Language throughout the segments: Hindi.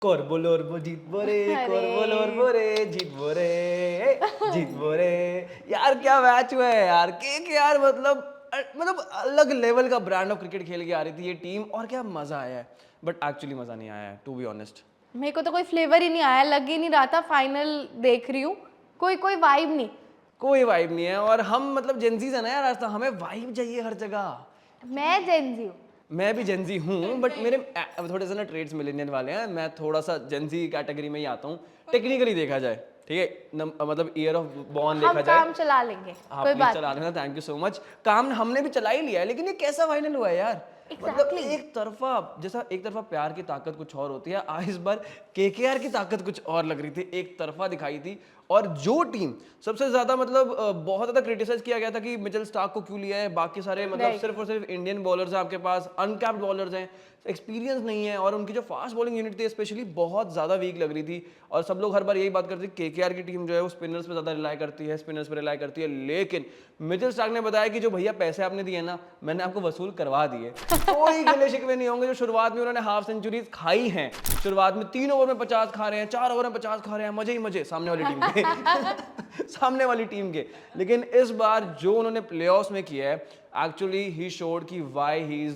कोरबोलोरबो जीतबो रे, कोरबोलोरबो रे जीतबो रे, जीतबो रे। यार क्या मैच हुआ है यार, के यार मतलब अलग लेवल का ब्रांड ऑफ क्रिकेट खेल के आ रही थी ये टीम, और क्या मजा आया है। बट एक्चुअली मजा नहीं आया है, टू बी ऑनेस्ट। मेरे को तो कोई फ्लेवर ही नहीं आया, लग ही नहीं रहा था फाइनल देख रही हूँ, कोई कोई वाइब नहीं। कोई वाइब नहीं है, और हम मतलब जेंजीज है ना यार, आज तक हमें वाइब चाहिए हर जगह। मैं जेंजी हूँ। मैं भी जेंजी हूँ, बट मेरे थोड़े से ना ट्रेड्स मिलेनियल वाले हैं। मैं थोड़ा सा जेंजी कैटेगरी में ही आता हूँ, टेक्निकली देखा जाए। ठीक है, मतलब ईयर ऑफ बॉर्न देखा हम जाए। काम चला लेंगे, हाँ कोई प्लीज बात चला लेना, थैंक यू सो मच। काम हमने भी चला ही लिया है, लेकिन ये कैसा फाइनल हुआ है यार। मतलब Exactly. एक तरफा, जैसा एक तरफा प्यार की ताकत कुछ और होती है, इस बार केकेआर की ताकत कुछ और लग रही थी, एक तरफा दिखाई थी। और जो टीम सबसे ज्यादा मतलब बहुत ज्यादा क्रिटिसाइज किया गया था कि मिचेल स्टार्क को क्यों लिया है, बाकी सारे मतलब Right. सिर्फ और सिर्फ इंडियन बॉलर्स हैं आपके पास, अनकैप्ड बॉलर्स हैं, एक्सपीरियंस नहीं है, और उनकी जो फास्ट बॉलिंग यूनिट थी स्पेशली बहुत ज्यादा वीक लग रही थी। और सब लोग हर बार यही बात करते हैं केकेआर की टीम जो है वो स्पिनर्स पे ज्यादा रिलाई करती है, स्पिनर्स पे रिलाई करती है। लेकिन मिचेल स्टार्क ने बताया कि जो भैया पैसे आपने दिए ना, मैंने आपको वसूल करवा दिए। कोई गिले शिकवे नहीं होंगे। जो शुरुआत में उन्होंने हाफ सेंचुरीज खाई हैं, शुरुआत में 3 ओवर में 50 खा रहे हैं, 4 ओवर में 50 खा रहे हैं, मजे ही मजे सामने वाली टीम के सामने वाली टीम के। लेकिन इस बार जो उन्होंने प्लेऑफ्स में किया है, एक्चुअली ही शोड कि why he is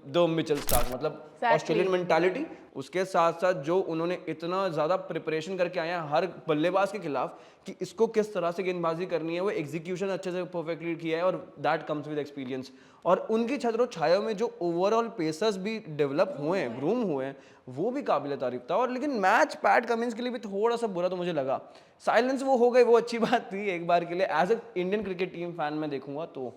the Mitchell Starc, मतलब ऑस्ट्रेलियन मेंटालिटी। उसके साथ साथ जो उन्होंने इतना ज्यादा प्रिपरेशन करके आए हैं हर बल्लेबाज के खिलाफ कि इसको किस तरह से गेंदबाजी करनी है, वो एग्जीक्यूशन अच्छे से परफेक्टली किया है, और दैट कम्स विद एक्सपीरियंस। और उनकी छतरों छायों में जो ओवरऑल पेसर्स भी डेवलप हुए हैं, ग्रूम हुए हैं, वो भी काबिल तारीफ था। और लेकिन मैच पैट कमिंस के लिए भी थोड़ा सा बुरा तो मुझे लगा। साइलेंस वो हो गई, वो अच्छी बात थी एक बार के लिए, as a Indian cricket team fan मैं देखूंगा तो।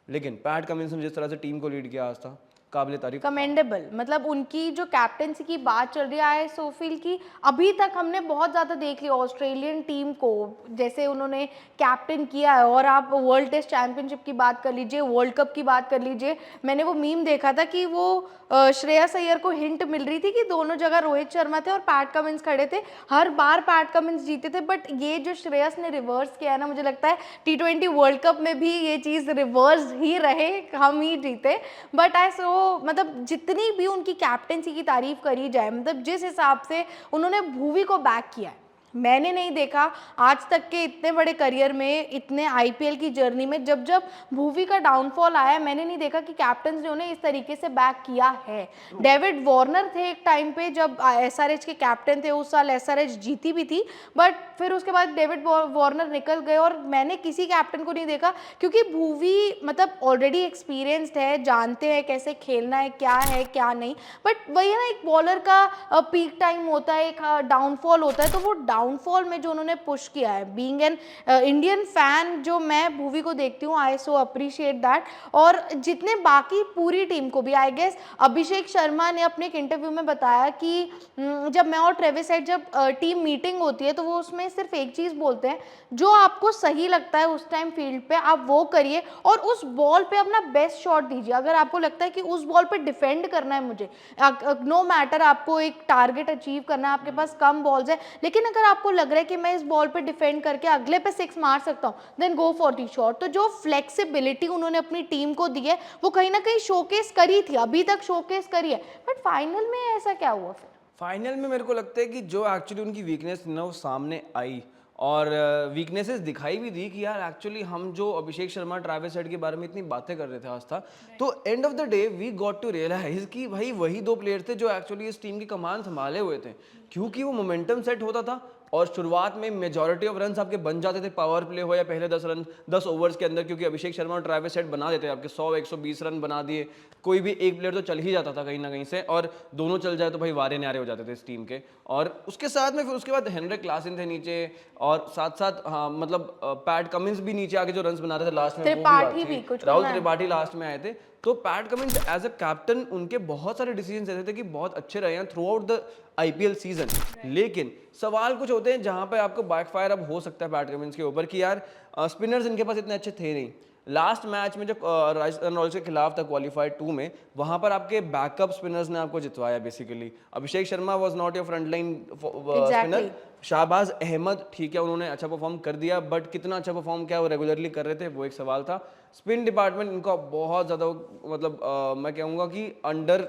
लेकिन पैट कमिंस ने जिस तरह से टीम को लीड किया आज था, काबिल तारीफ। कमेंडेबल। मतलब उनकी जो कैप्टेंसी की बात चल रही है आई सो फील की अभी तक हमने बहुत ज़्यादा देख लिया ऑस्ट्रेलियन टीम को, जैसे उन्होंने कैप्टन किया है। और आप वर्ल्ड टेस्ट चैंपियनशिप की बात कर लीजिए, वर्ल्ड कप की बात कर लीजिए, मैंने वो मीम देखा था कि वो श्रेयस अय्यर को हिंट मिल रही थी कि दोनों जगह रोहित शर्मा थे और पैट कमिंस खड़े थे, हर बार पैट कमिंस जीते थे। बट ये जो श्रेयस ने रिवर्स किया है ना, मुझे लगता है T20 वर्ल्ड कप में भी ये चीज़ रिवर्स ही रहे, हम ही जीते। बट आई सो मतलब जितनी भी उनकी कैप्टेंसी की तारीफ करी जाए, मतलब जिस हिसाब से उन्होंने भुवी को बैक किया है, मैंने नहीं देखा आज तक के इतने बड़े करियर में, इतने आईपीएल की जर्नी में, जब जब भुवी का डाउनफॉल आया मैंने नहीं देखा कि कैप्टन ने उन्हें इस तरीके से बैक किया है। डेविड वार्नर थे एक टाइम पे जब एसआरएच के कैप्टन थे, उस साल एसआरएच जीती भी थी, बट फिर उसके बाद डेविड वार्नर निकल गए और मैंने किसी कैप्टन को नहीं देखा, क्योंकि भुवी मतलब ऑलरेडी एक्सपीरियंस्ड है, जानते हैं कैसे खेलना है क्या नहीं। बट वही है ना, एक बॉलर का पीक टाइम होता है, एक डाउनफॉल होता है, तो वो डाउनफॉल में जो उन्होंने पुश किया है, बीइंग एन इंडियन फैन जो मैं भुवी को देखती हूँ, आई सो अप्रिशिएट दैट। और जितने बाकी पूरी टीम को भी, आई गेस अभिषेक शर्मा ने अपने एक इंटरव्यू में बताया कि जब मैं और ट्रेविस हेड जब टीम मीटिंग होती है तो वो उसमें सिर्फ एक चीज़ बोलते हैं, जो आपको सही लगता है उस टाइम फील्ड पे आप वो करिए और उस बॉल पे अपना बेस्ट शॉट दीजिए। अगर आपको लगता है कि उस बॉल पे डिफेंड करना है मुझे, नो मैटर आपको एक टारगेट अचीव करना है, आपके पास कम बॉल्स है, लेकिन अगर आपको लग रहा है कि मैं इस बॉल पे डिफेंड करके अगले पे 6 मार सकता हूँ, then go for the shot. तो जो फ्लेक्सिबिलिटी उन्होंने अपनी टीम को दी है वो कहीं ना कहीं शोकेस करी थी, अभी तक शोकेस करी है, बट फाइनल में ऐसा क्या हुआ फिर? फाइनल में मेरे को लगता है कि जो एक्चुअली उनकी वीकनेस ना वो सामने आई, और वीकनेसेस दिखाई भी दी कि यार एक्चुअली हम जो अभिषेक शर्मा ट्रैविस हेड के बारे में इतनी बातें कर रहे थे आज था, तो end of the day we got to realise कि भाई वही 2 प्लेयर थे जो एक्चुअली इस टीम की कमान संभाले हुए थे, क्योंकि वो मोमेंटम सेट होता था और शुरुआत में मेजॉरिटी ऑफ रन आपके बन जाते थे, पावर प्ले हो या पहले 10 ओवर्स के अंदर, क्योंकि अभिषेक शर्मा और ट्रैविस हेड बना देते आपके 100-120 रन बना दिए। कोई भी एक प्लेयर तो चल ही जाता था कहीं ना कहीं से, और दोनों चल जाए तो भाई वारे न्यारे हो जाते थे इस टीम के। और उसके साथ में फिर उसके बाद हेनरिक क्लासन थे नीचे, और साथ साथ हाँ मतलब पैट कमिंस भी नीचे आके जो रन बना रहे थे लास्ट में, वो भी बात थी, राहुल त्रिपाठी लास्ट में आए थे। तो Pat Cummins as a captain उनके बहुत सारे डिसीजन ऐसे थे कि बहुत अच्छे रहे हैं through out the IPL season. लेकिन सवाल कुछ होते हैं जहां पे आपको बैकफायर अब हो सकता है पैट कमिंस के ऊपर कि यार स्पिनर्स इनके पास इतने अच्छे थे नहीं। लास्ट मैच में जो राजस्थान रॉयल्स के खिलाफ था क्वालिफायर 2 में, वहां पर आपके बैकअप स्पिनर्स ने आपको जितवाया basically. Abhishek Sharma was not your front line spinner. Shahbaz Ahmed ठीक है, उन्होंने अच्छा परफॉर्म कर दिया, बट कितना अच्छा परफॉर्म क्या वो रेगुलरली कर रहे थे वो एक सवाल था। स्पिन डिपार्टमेंट इनका बहुत ज़्यादा मतलब मैं कहूँगा कि अंडर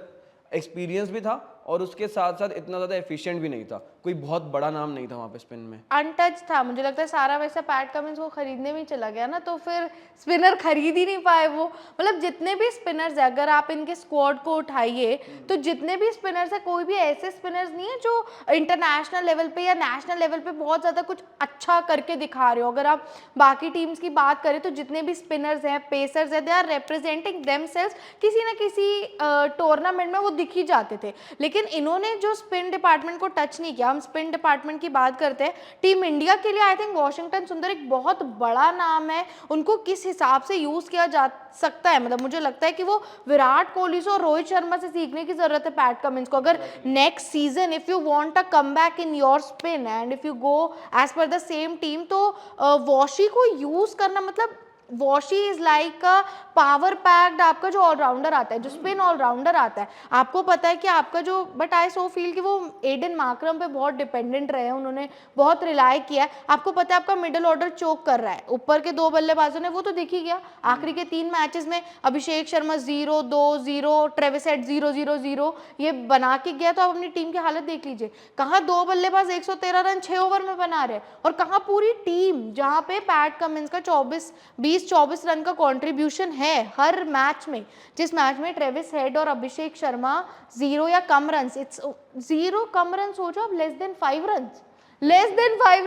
एक्सपीरियंस भी था, और उसके साथ साथ इतना ज़्यादा एफिशिएंट भी नहीं था, कोई बहुत बड़ा नाम नहीं था वहाँ पे स्पिन में। अनटच था, मुझे लगता है सारा वैसा पैट कमिंस को खरीदने में ही चला गया ना, तो फिर स्पिनर खरीद ही नहीं पाए वो। मतलब जितने भी स्पिनर्स है, अगर आप इनके स्क्वाड को उठाइए तो जितने भी स्पिनर्स है, कोई भी ऐसे स्पिनर्स नहीं है जो इंटरनेशनल लेवल पे या नेशनल लेवल पे बहुत ज़्यादा कुछ अच्छा करके दिखा रहे हो। अगर आप बाकी टीम्स की बात करें तो जितने भी स्पिनर्स हैं, पेसर्स हैं, दे आर रिप्रेजेंटिंग देमसेल्व्स किसी ना किसी टूर्नामेंट में वो दिख ही जाते थे। लेकिन इन्होंने जो स्पिन डिपार्टमेंट को टच नहीं किया। हम स्पिन डिपार्टमेंट की बात करते हैं, टीम इंडिया के लिए आई थिंक वाशिंगटन सुंदर एक बहुत बड़ा नाम है। उनको किस हिसाब से यूज़ किया जा सकता है, मतलब मुझे लगता है कि वो विराट कोहली से और रोहित शर्मा से सीखने की जरूरत है पैट कमिंस को। अगर next season if you want a comeback in your spin and if you go as per the same team, तो वॉशी को यूज करना, मतलब Washi is like a power packed आपका जो ऑलराउंडर आता है, जो स्पिन ऑलराउंडर आता है। आपको पता है कि आपका जो, बट आई सो फील कि वो एडन मार्क्रम पे बहुत डिपेंडेंट रहे हैं, उन्होंने बहुत रिलाई किया है। आपको पता है आपका मिडिल ऑर्डर चोक कर रहा है, ऊपर के 2 बल्लेबाजों ने, वो तो दिख ही गया आखिरी के 3 मैचेस में। अभिषेक शर्मा 0-2-0, ट्रेविस हेड 0-0-0 ये बना के गया। तो आप अपनी टीम की हालत देख लीजिए, कहाँ 2 बल्लेबाज 113 रन 6 ओवर में बना रहे, और कहाँ पूरी टीम, जहाँ पे पैट कमिंस का 20-24 रन का कंट्रीब्यूशन है हर मैच में। जिस मैच में ट्रेविस हेड और अभिषेक शर्मा 0 या कम रन, इट्स 0 कम रन, सोचो आप, लेस देन 5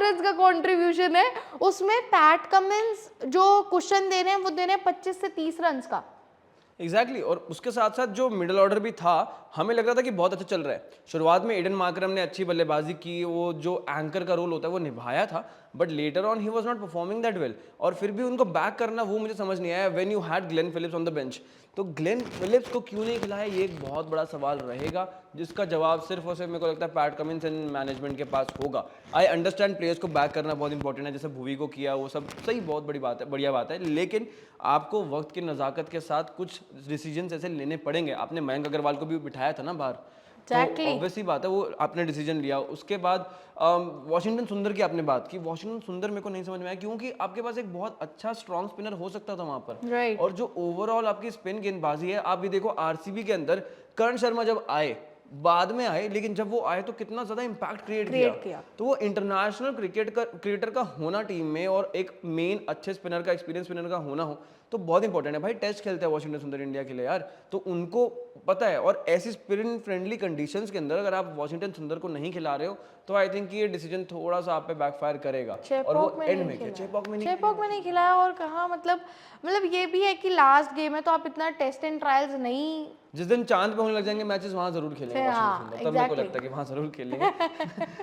रन का कंट्रीब्यूशन है, उसमें पैट कमिंस जो कुशन दे रहे हैं वो दे रहे हैं 25 से 30 रन का। एग्जैक्टली और उसके साथ साथ जो मिडिल ऑर्डर भी था, हमें लग रहा था कि बहुत अच्छा चल रहा है। शुरुआत में एडन मार्करम ने अच्छी बल्लेबाजी की, वो जो एंकर का रोल होता है वो निभाया था, but later on he was not performing that well. और फिर भी उनको बैक करना, वो मुझे समझ नहीं आया when you had Glenn Phillips on the bench. तो ग्लेन फिलिप्स को क्यों नहीं खिलाया, ये एक बहुत बड़ा सवाल रहेगा, जिसका जवाब सिर्फ और सिर्फ मेरे को लगता है पैट कमिंस एंड मैनेजमेंट के पास होगा। आई अंडरस्टैंड प्लेयर्स को बैक करना बहुत इंपॉर्टेंट है, जैसे भुवी को किया, वो सब सही, बहुत बड़ी बात है, बढ़िया बात है, लेकिन आपको वक्त की नज़ाकत के साथ कुछ डिसीजन ऐसे लेने पड़ेंगे। आपने मयंक अग्रवाल को भी बिठाया था ना बाहर, तो ऑब्वियसली बात है वो आपने डिसीजन लिया। उसके बाद वॉशिंगटन सुंदर की आपने बात की, वॉशिंगटन सुंदर मेरे को नहीं समझ में आया, क्योंकि आपके पास एक बहुत अच्छा स्ट्रॉन्ग स्पिनर हो सकता था वहां पर, right. और जो ओवरऑल आपकी स्पिन गेंदबाजी है, आप भी देखो आरसीबी के अंदर करण शर्मा जब आए, बाद में आए, लेकिन जब वो आए तो कितना ज्यादा इंपैक्ट क्रिएट किया। तो वो इंटरनेशनल क्रिकेटर का होना टीम में, और एक मेन अच्छे स्पिनर का, एक्सपीरियंस स्पिनर का होना हो, तो बहुत इंपॉर्टेंट है भाई। टेस्ट खेलते हैं वॉशिंगटन सुंदर इंडिया के लिए यार, तो उनको पता है। और ऐसी स्पिन फ्रेंडली कंडीशंस के अंदर अगर आप वॉशिंगटन सुंदर को नहीं खिला रहे हो, तो आई थिंक ये डिसीजन थोड़ा सा आप पे बैकफायर करेगा। और वो एंड में क्या, चेपॉक में नहीं खिलाया, और कहाँ, मतलब ये भी है कि लास्ट गेम है, तो आप इतना टेस्ट एंड ट्रायल्स नहीं, जिस दिन चांद पे होने लग जाएंगे मैचेस, वहां जरूर खेलेंगे वॉशिंगटन सुंदर, तब मेरे को लगता है कि वहां जरूर खेलेंगे।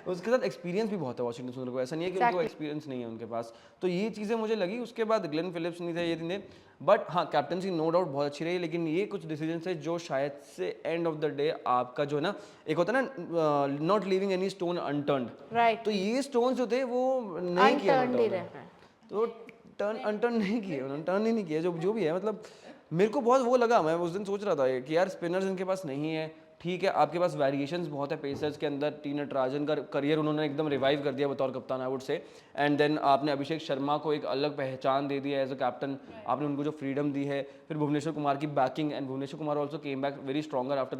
उसके साथ एक्सपीरियंस भी बहुत है वॉशिंगटन सुंदर को, ऐसा नहीं है कि उनको एक्सपीरियंस नहीं है उनके पास। तो ये चीजें मुझे लगी। उसके बाद ग्लेन फिलिप्स नहीं थे, ये दिन, बट हाँ कैप्टनसी नो डाउट बहुत अच्छी रही, लेकिन ये कुछ डिसीजन है जो शायद से एंड ऑफ द डे आपका जो है ना, एक होता है ना not leaving any stone unturned, right, तो ये स्टोन जो थे वो नहीं किए, तो टर्न अनटर्न नहीं किए उन्होंने, टर्न ही नहीं किया, जो भी है। मतलब मेरे को बहुत वो लगा, मैं उस दिन सोच रहा था कि यार स्पिनर्स इनके पास नहीं है, ठीक है, आपके पास वेरिएशंस बहुत है पेसर्स के अंदर। टी नटराजन का करियर उन्होंने एकदम रिवाइव कर दिया बतौर कप्तान, I would say. And then आपने अभिषेक शर्मा को एक अलग पहचान दे दी है एज अ कैप्टन, आपने उनको जो फ्रीडम दी है। फिर भुवनेश्वर कुमार की backing, and Bhuvneshwar Kumar also came back very stronger after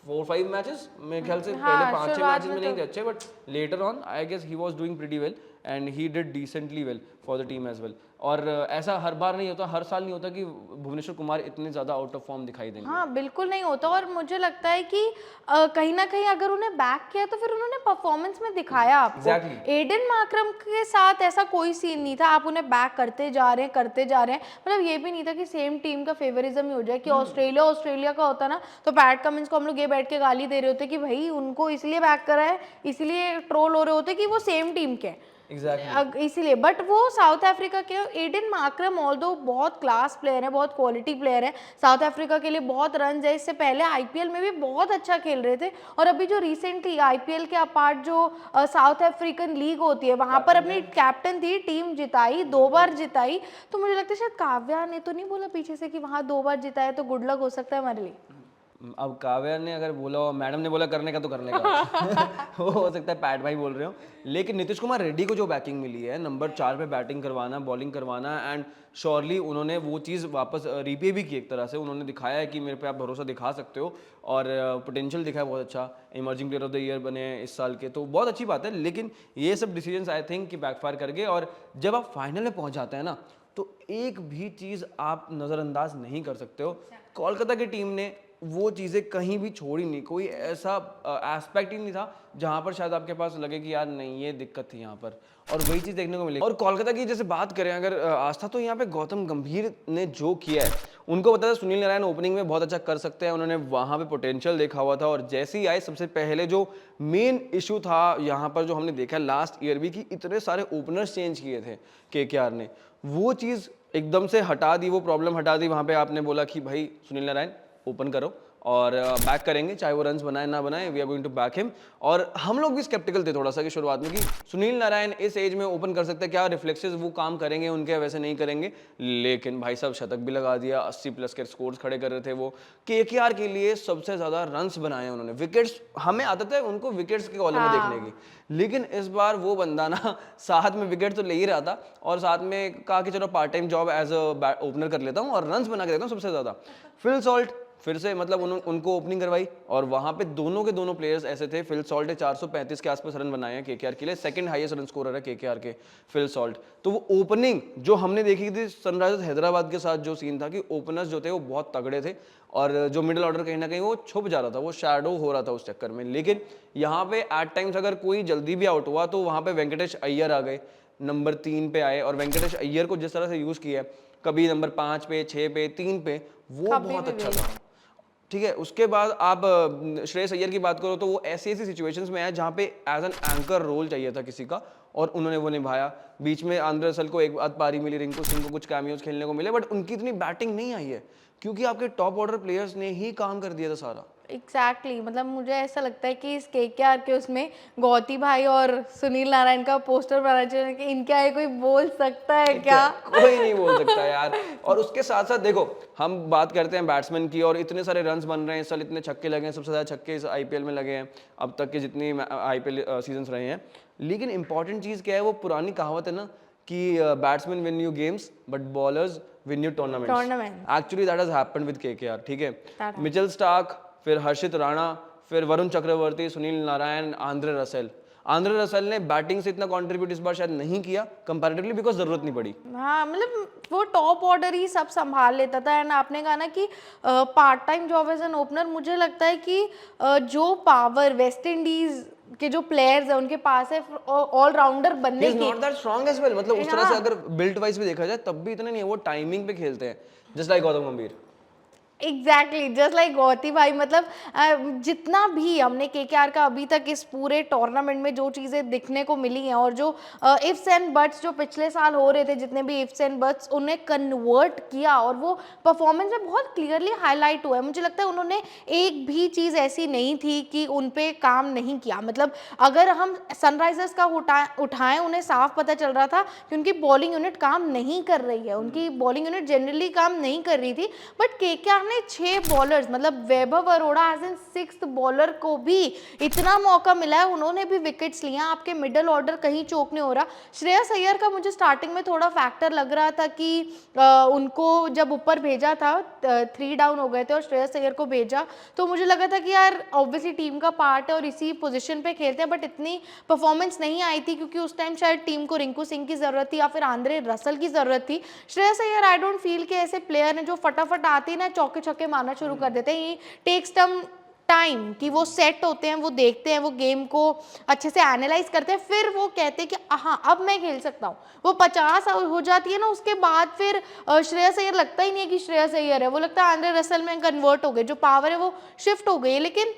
4-5 matches, मेरे ख्याल से पहले 5-6 मैचेस में नहीं थे अच्छे, but later on I guess he was doing pretty well and he did decently well for the team as well. और ऐसा हर बार नहीं होता, हर साल नहीं होता कि भुवनेश्वर कुमार इतने ज़्यादा आउट ऑफ फॉर्म दिखाई देंगे। हाँ बिल्कुल नहीं होता, और मुझे लगता है कि कहीं ना कहीं अगर उन्हें बैक किया तो फिर उन्होंने परफॉर्मेंस में दिखाया आपको। एडन मार्क्रम के साथ ऐसा कोई सीन नहीं था, आप उन्हें बैक करते जा रहे हैं, मतलब ये भी नहीं था कि सेम टीम का फेवरिज्म ही हो जाए कि ऑस्ट्रेलिया का होता ना, तो पैट कमिंस को हम लोग ये बैठ के गाली दे रहे होते कि भाई उनको इसलिए बैक करा है, इसलिए ट्रोल हो रहे होते कि वो सेम टीम के, इसीलिए। बट वो साउथ अफ्रीका के एडन मार्क्रम ऑल्दो बहुत क्लास प्लेयर है, बहुत क्वालिटी प्लेयर है, साउथ अफ्रीका के लिए बहुत रन है, इससे पहले आईपीएल में भी बहुत अच्छा खेल रहे थे, और अभी जो रिसेंटली आईपीएल के अपार्ट जो साउथ अफ्रीकन लीग होती है वहां पर अपनी कैप्टन थी, टीम जिताई, 2 बार जिताई। तो मुझे लगता है शायद काव्या ने तो नहीं बोला पीछे से कि वहां 2 बार जिताया तो गुड लक हो सकता है हमारे लिए। अब काव्या ने अगर बोला और मैडम ने बोला करने का तो करने का वो हो सकता है पैट भाई बोल रहे हो, लेकिन नीतीश कुमार रेड्डी को जो बैकिंग मिली है नंबर 4 पे बैटिंग करवाना, बॉलिंग करवाना, एंड श्योरली उन्होंने वो चीज़ वापस रीपे भी की एक तरह से। उन्होंने दिखाया है कि मेरे पे आप भरोसा दिखा सकते हो, और पोटेंशियल दिखा है बहुत अच्छा, emerging player of the year बने हैं इस साल के, तो बहुत अच्छी बात है। लेकिन ये सब डिसीजंस आई थिंक कि बैकफायर कर गए, और जब आप फाइनल में पहुंच जाते हैं ना तो एक भी चीज़ आप नज़रअंदाज नहीं कर सकते हो। कोलकाता की टीम ने वो चीज़ें कहीं भी छोड़ी नहीं, कोई ऐसा एस्पेक्ट ही नहीं था जहाँ पर शायद आपके पास लगे कि यार नहीं ये दिक्कत थी यहाँ पर, और वही चीज़ देखने को मिली। और कोलकाता की जैसे बात करें अगर आस्था, तो यहाँ पे गौतम गंभीर ने जो किया है, उनको पता था सुनील नारायण ओपनिंग में बहुत अच्छा कर सकते हैं, उन्होंने वहाँ पे पोटेंशियल देखा हुआ था, और जैसे ही आए सबसे पहले जो मेन इशू था यहाँ पर जो हमने देखा लास्ट ईयर भी कि इतने सारे ओपनर्स चेंज किए थे केकेआर ने, वो चीज़ एकदम से हटा दी, वो प्रॉब्लम हटा दी। वहाँ पे आपने बोला कि भाई सुनील नारायण ओपन करो और बैक करेंगे, चाहे वो रन्स बनाए ना बनाए, we are going to back him. और हम लोग भी स्केप्टिकल थे थोड़ा सा कि शुरुआत में कि सुनील नारायण इस एज में ओपन कर सकते हैं क्या, रिफ्लेक्सेस वो काम करेंगे उनके, वैसे नहीं करेंगे। लेकिन भाई साहब शतक भी लगा दिया, 80 प्लस के स्कोर्स खड़े कर रहे थे वो। केकेआर के लिए सबसे ज्यादा रन्स बनाए उन्होंने, विकेट्स, हमें आदत है उनको विकेट्स के कॉलम में देखने की, लेकिन इस बार वो बंदा ना साथ में विकेट तो ले ही रहा था, और साथ में कहा कि चलो part time job as a opener कर लेता हूँ और रन्स बना के देता हूँ सबसे ज्यादा। फिल सॉल्ट फिर से मतलब उनको ओपनिंग करवाई, और वहां पे दोनों के दोनों प्लेयर्स ऐसे थे। फिल सॉल्ट ने 435 के आसपास रन बनाए हैं केकेआर के लिए, सेकंड हाईएस्ट रन स्कोरर है केकेआर के फिल सॉल्ट। तो वो ओपनिंग जो हमने देखी थी सनराइजर्स हैदराबाद के साथ, जो सीन था कि ओपनर्स जो थे वो बहुत तगड़े थे, और जो मिडिल ऑर्डर कहीं ना कहीं वो छुप जा रहा था, वो शैडो हो रहा था उस चक्कर में। लेकिन यहाँ पे एट टाइम्स अगर कोई जल्दी भी आउट हुआ तो वहां पे वेंकटेश अय्यर आ गए, नंबर 3 पे आए, और वेंकटेश अय्यर को जिस तरह से यूज किया, कभी नंबर 5 पे, 6 पे, 3 पे, वो बहुत अच्छा था। ठीक है, उसके बाद आप श्रेयस अय्यर की बात करो तो वो ऐसी ऐसी सिचुएशंस में है जहाँ पे एज एन एंकर रोल चाहिए था किसी का, और उन्होंने वो निभाया। बीच में आंद्रे रसल को एक आध पारी मिली, रिंकू सिंह को कुछ कैमियोज खेलने को मिले, बट उनकी इतनी बैटिंग नहीं आई है क्योंकि आपके टॉप ऑर्डर प्लेयर्स ने ही काम कर दिया था सारा। एग्जैक्टली मतलब मुझे ऐसा लगता है कि इस केकेआर के उसमें गौती भाई और सुनील नारायण का पोस्टर बना चाहिए कि इनके आगे कोई बोल सकता है क्या? कोई नहीं बोल सकता यार। और उसके साथ साथ देखो, हम बात करते हैं बैट्समैन की, और इतने सारे रन्स बन रहे हैं इस साल, इतने छक्के लगे हैं, सबसे ज्यादा छक्के इस आईपीएल में लगे हैं अब तक के जितनी आईपीएल सीजन्स रहे हैं। लेकिन इंपॉर्टेंट चीज क्या है, वो पुरानी कहावत है ना कि batsman win you games but bowlers win you tournaments. Actually that has happened with KKR. ठीक है, मिचेल स्टार्क, फिर हर्षित राणा, फिर Varun Chakravarthy, Sunil Narine, Andre Russell. Andre Russell ने बैटिंग से इतना कंट्रीब्यूट इस बार शायद नहीं किया कंपैरेटिवली, बिकॉज जरूरत नहीं पड़ी। हाँ मतलब वो टॉप ऑर्डर ही सब संभाल लेता था। एंड आपने कहा ना कि part time job as an opener, मुझे लगता है कि जो पावर वेस्ट इंडीज के जो प्लेयर्स है उनके पास है ऑलराउंडर बनने की, not that strong as well, मतलब उस तरह से अगर बिल्ट वाइज भी देखा जाए तब भी इतने नहीं है, वो टाइमिंग पे खेलते हैं जस्ट लाइक गौतम गंभीर। एग्जैक्टली जस्ट लाइक गौती भाई। मतलब जितना भी हमने केकेआर का अभी तक इस पूरे टूर्नामेंट में जो चीज़ें दिखने को मिली हैं, और जो इफ्स एंड बट्स जो पिछले साल हो रहे थे, जितने भी इफ्स एंड बट्स उन्हें कन्वर्ट किया, और वो परफॉर्मेंस में बहुत क्लियरली हाईलाइट हुआ है। मुझे लगता है उन्होंने एक भी चीज़ ऐसी नहीं थी कि उन पे काम नहीं किया। मतलब अगर हम सनराइजर्स का उठाएं, उन्हें साफ पता चल रहा था कि उनकी बॉलिंग यूनिट काम नहीं कर रही है, उनकी बॉलिंग यूनिट जनरली काम नहीं कर रही थी। बट केकेआर 6 बॉलर्स, मतलब Vaibhav Arora as an 6th bowler को भी इतना मौका मिला है, उन्होंने भी विकेट्स लिया। आपके मिडिल ऑर्डर कहीं चोक नहीं हो रहा। श्रेयस अय्यर का मुझे स्टार्टिंग में थोड़ा फैक्टर लग रहा था कि उनको जब ऊपर भेजा था 3 डाउन हो गए थे और श्रेयस अय्यर को भेजा, तो मुझे लगा था कि यार ऑब्वियसली टीम का पार्ट है और इसी पोजीशन पे खेलते हैं, बट इतनी परफॉर्मेंस नहीं आई थी क्योंकि उस टाइम शायद टीम को रिंकू सिंह की जरूरत थी या फिर आंद्रे रसल की जरूरत थी। Shreyas Iyer I don't feel कि ऐसे प्लेयर हैं जो फटाफट आते ही ना चौके छक्के मारना शुरू कर देते हैं। ये टेक्स सम टाइम कि वो सेट होते हैं, वो देखते हैं, वो गेम को अच्छे से एनालाइज करते हैं, फिर वो कहते हैं कि हाँ अब मैं खेल सकता हूँ। वो 50 हो जाती है ना, उसके बाद फिर श्रेयस अय्यर लगता ही नहीं है कि श्रेयस अय्यर है, वो लगता है आंद्रे रसल में कन्वर्ट हो गए, जो पावर है वो शिफ्ट हो गई है। लेकिन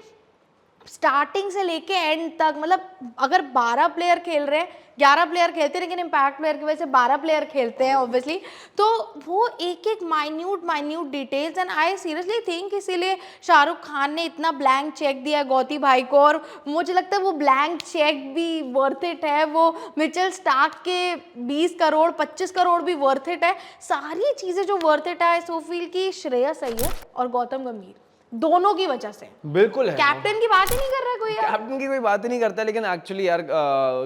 स्टार्टिंग से लेके एंड तक, मतलब अगर 12 प्लेयर खेल रहे हैं, 11 प्लेयर खेलते हैं, लेकिन इम्पैक्ट प्लेयर की वजह से 12 प्लेयर खेलते हैं ऑब्वियसली, तो वो एक एक minute details. And I seriously think इसीलिए शाहरुख खान ने इतना ब्लैंक चेक दिया गौती भाई को, और मुझे लगता है वो ब्लैंक चेक भी वर्थ इट है। वो मिचेल स्टार्क के 20 करोड़ 25 करोड़ भी वर्थ इट है। सारी चीज़ें जो वर्थ इट है, सो फील की श्रेयस अय्यर और गौतम गंभीर दोनों की वजह से। बिल्कुल है। कैप्टन की बात ही नहीं कर रहा कोई यार। कैप्टन की कोई बात ही नहीं करता, लेकिन एक्चुअली यार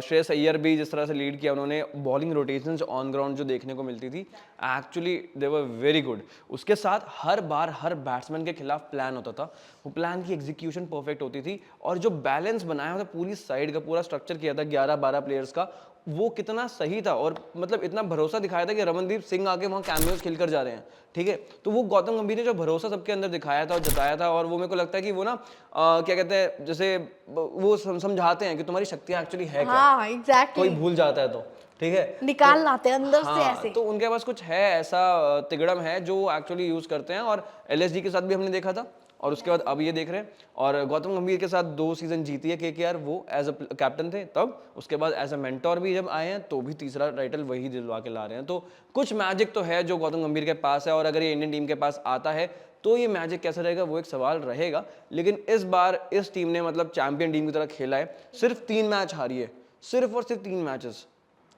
श्रेयस अय्यर भी जिस तरह से लीड किया उन्होंने, बॉलिंग रोटेशंस ऑन ग्राउंड जो देखने को मिलती थी, actually they were very good. उसके साथ हर बार हर बैट्समैन के खिलाफ प्लान होता था, वो प्लान की एग्जीक्यूशन परफेक्ट होती थी, और जो बैलेंस बनाया था पूरी साइड का, पूरा स्ट्रक्चर किया था 11-12 प्लेयर्स का, वो कितना सही था। और मतलब इतना भरोसा दिखाया था कि रमनदीप सिंह आके वहाँ कैमियोज खेल कर जा रहे हैं, ठीक है। तो वो गौतम गंभीर ने जो भरोसा सबके अंदर दिखाया था और जताया था, और वो मेरे को लगता है कि वो ना क्या कहते हैं, जैसे वो समझाते हैं कि तुम्हारी शक्तियाँ एक्चुअली है क्या, हाँ एग्जैक्टली, कोई भूल जाता है तो, ठीक है, निकाल लाते हैं अंदर से ऐसे। तो उनके पास कुछ है ऐसा तिगड़म है जो एक्चुअली यूज करते हैं, और एलएसडी के साथ भी हमने देखा था, और उसके बाद अब ये देख रहे हैं। और गौतम गंभीर के साथ 2 सीजन जीती है केकेआर, वो एज अ कैप्टन थे तब, उसके बाद एज अ मेंटोर भी जब आए हैं तो भी तीसरा टाइटल वही दिलवा के ला रहे हैं। तो कुछ मैजिक तो है जो गौतम गंभीर के पास है, और अगर ये इंडियन टीम के पास आता है तो ये मैजिक कैसा रहेगा वो एक सवाल रहेगा। लेकिन इस बार इस टीम ने मतलब चैंपियन टीम की तरह खेला है, सिर्फ 3 मैच हारी है, सिर्फ और सिर्फ 3 मैचेस।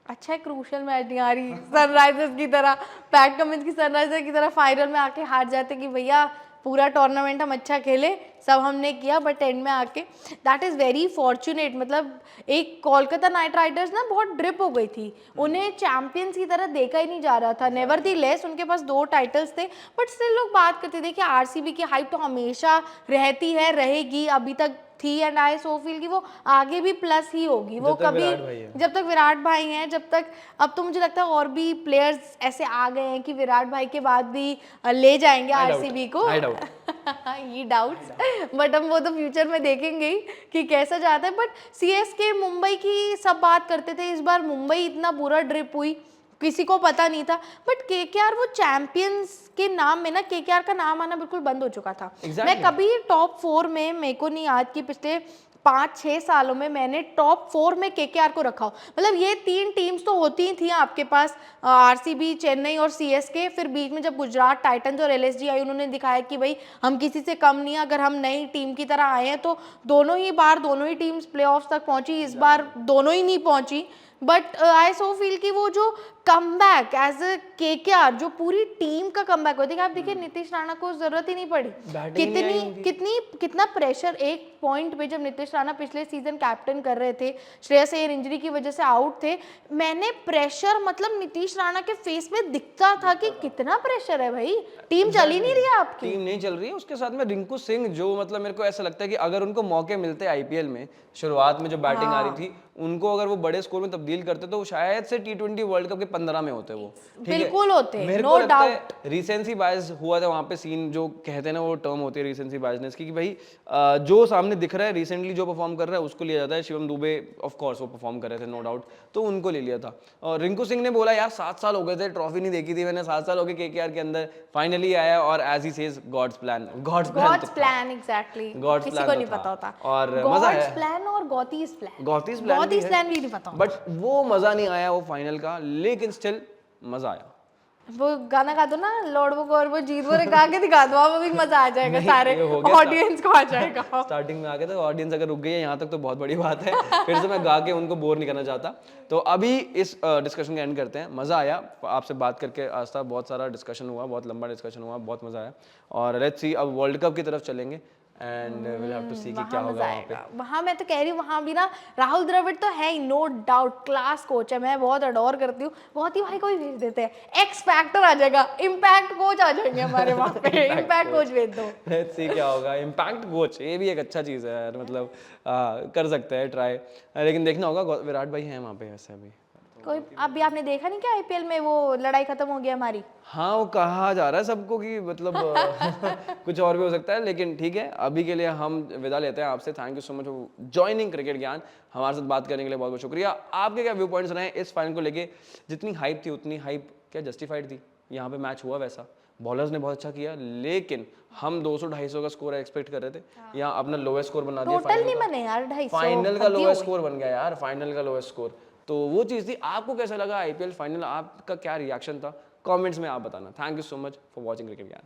अच्छा है क्रूशियल मैच नहीं आ रही, सनराइजर्स की तरह, पैट कमिंस की सनराइजर्स की तरह फाइनल में आके हार जाते कि भैया पूरा टूर्नामेंट हम अच्छा खेले, सब हमने किया, बट एंड में आके दैट इज़ वेरी फॉर्चुनेट। मतलब एक कोलकाता नाइट राइडर्स ना बहुत ड्रिप हो गई थी, उन्हें चैंपियंस की तरह देखा ही नहीं जा रहा था। नेवर दी लेस उनके पास 2 टाइटल्स थे, बट स्टिल लोग बात करते थे कि आरसीबी की हाइप तो हमेशा रहती है, रहेगी, अभी तक थी, एंड आई सो फील कि वो आगे भी प्लस ही होगी। वो कभी जब तक विराट भाई हैं, जब तक, अब तो मुझे लगता है और भी प्लेयर्स ऐसे आ गए हैं कि विराट भाई के बाद भी ले जाएंगे आरसीबी को। ये डाउट्स, बट हम वो तो फ्यूचर में देखेंगे ही कि कैसा जाता है। बट सीएसके मुंबई की सब बात करते थे, इस बार मुंबई इतना बुरा ड्रिप हुई किसी को पता नहीं था, बट केकेआर वो चैंपियंस के नाम में ना, केकेआर का नाम आना बिल्कुल बंद हो चुका था। मैं कभी टॉप 4 में, मेरे को नहीं याद कि पिछले 5-6 सालों में मैंने टॉप 4 में केकेआर को रखा हो। मतलब ये 3 टीम्स तो होती ही थी आपके पास, आरसीबी, चेन्नई और सीएसके, फिर बीच में जब गुजरात टाइटंस और एलएसजी आई, उन्होंने दिखाया कि भाई हम किसी से कम नहीं है, अगर हम नई टीम की तरह आए हैं तो दोनों ही टीम्स प्लेऑफ्स तक पहुंची, इस बार दोनों ही नहीं पहुंची। बट आई सो फील कि वो जो कमबैक एज अ केकेआर, जो पूरी टीम का कमबैक हुआ, देखिए आप देखिए नीतीश राणा को जरूरत ही नहीं पड़ी, कितना प्रेशर एक पॉइंट पे, जब नीतीश राणा पिछले सीजन कैप्टन कर रहे थे, श्रेयस अय्यर इंजरी की वजह से आउट थे, मैंने प्रेशर मतलब नीतीश राणा के फेस में दिखता था कि कितना प्रेशर है भाई, टीम चल ही नहीं रही है आपकी, टीम नहीं चल रही है। उसके साथ में रिंकू सिंह, जो मतलब मेरे को ऐसा लगता है कि अगर उनको मौके मिलते आईपीएल में, शुरुआत में जो बैटिंग आ रही थी, उनको अगर वो बड़े स्कोर में तब्दील करते तो शायद से T20 वर्ल्ड कप के 15 में होते वो, बिल्कुल होते, नो डाउट। रीसेंसी बायस हुआ था वहां पे सीन, जो कहते हैं ना वो टर्म होती है रीसेंसी बायसनेस की, कि भाई जो सामने दिख रहा है, रिसेंटली जो परफॉर्म कर रहा है उसको लिया जाता है। शिवम दुबे ऑफ कोर्स वो परफॉर्म कर रहे थे नो डाउट, तो उनको ले लिया था। और रिंकू सिंह ने बोला यार 7 साल हो गए थे, ट्रॉफी नहीं देखी थी मैंने, 7 साल हो गए केकेआर के अंदर, फाइनली आया, और as he says God's plan exactly, किसी को नहीं पता होता, और मजा है, प्लान और गॉतीज प्लान भी नहीं पता, बट वो मजा नहीं आया वो फाइनल का, लेकिन स्टिल मजा आया। वो गाना गा दो ना, लॉर्ड वो और वो जीत वो गा के दिखा दो, अब भी मजा आ जाएगा, सारे ऑडियंस को आ जाएगा। स्टार्टिंग में आ गया था, ऑडियंस अगर रुक गई है यहाँ तक तो बहुत बड़ी बात है, फिर से मैं गा के उनको बोर नहीं करना चाहता। तो अभी इस डिस्कशन का एंड करते हैं। मज़ा आया आपसे बात करके, आज तक बहुत सारा डिस्कशन हुआ, बहुत लंबा डिस्कशन हुआ, बहुत मज़ा आया। और लेट्स सी, अब वर्ल्ड कप की तरफ चलेंगे, एंड विल हैव टू सी कि क्या होगा वहाँ पे। वहाँ मैं तो कह रही हूँ, वहाँ भी ना राहुल द्रविड़ तो है ही, नो डाउट क्लास कोच है, मैं बहुत अडोर करती हूँ, बहुत ही भाई को भी भेज देते हैं, एक्स फैक्टर आ जाएगा, इम्पैक्ट कोच आ जाएंगे हमारे वहाँ पे, इम्पैक्ट कोच भेज दो, लेट्स सी क्या होगा। इम्पैक्ट कोच, ये भी एक अच्छा चीज़ है यार, मतलब कर सकते हैं ट्राई, लेकिन देखना होगा। विराट भाई हैं वहाँ पे वैसे अभी कोई, अभी आपने देखा नहीं क्या आईपीएल में वो लड़ाई खत्म हो गई हमारी? हाँ, वो कहा जा रहा है सबको कि मतलब कुछ और भी हो सकता है, लेकिन ठीक है, अभी के लिए हम विदा लेते हैं आपसे। Thank you so much for joining cricket ज्ञान, हमारे साथ बात करने के लिए बहुत बहुत शुक्रिया। आपके क्या व्यू पॉइंट्स रहे इस फाइनल को लेके? जितनी हाइप थी उतनी हाइप क्या जस्टिफाइड थी? यहाँ पे मैच हुआ वैसा, बॉलर्स ने बहुत अच्छा किया, लेकिन हम 200-250 का स्कोर एक्सपेक्ट कर रहे थे, यहाँ अपना लोएस्ट स्कोर बना दिया। टोटल नहीं बने यार, 250 फाइनल का लोएस्ट स्कोर बन गया यार, फाइनल का लोएस्ट स्कोर, तो वो चीज़ थी। आपको कैसा लगा आईपीएल फाइनल, आपका क्या रिएक्शन था? कमेंट्स में आप बताना। Thank you so much for watching cricket ज्ञान।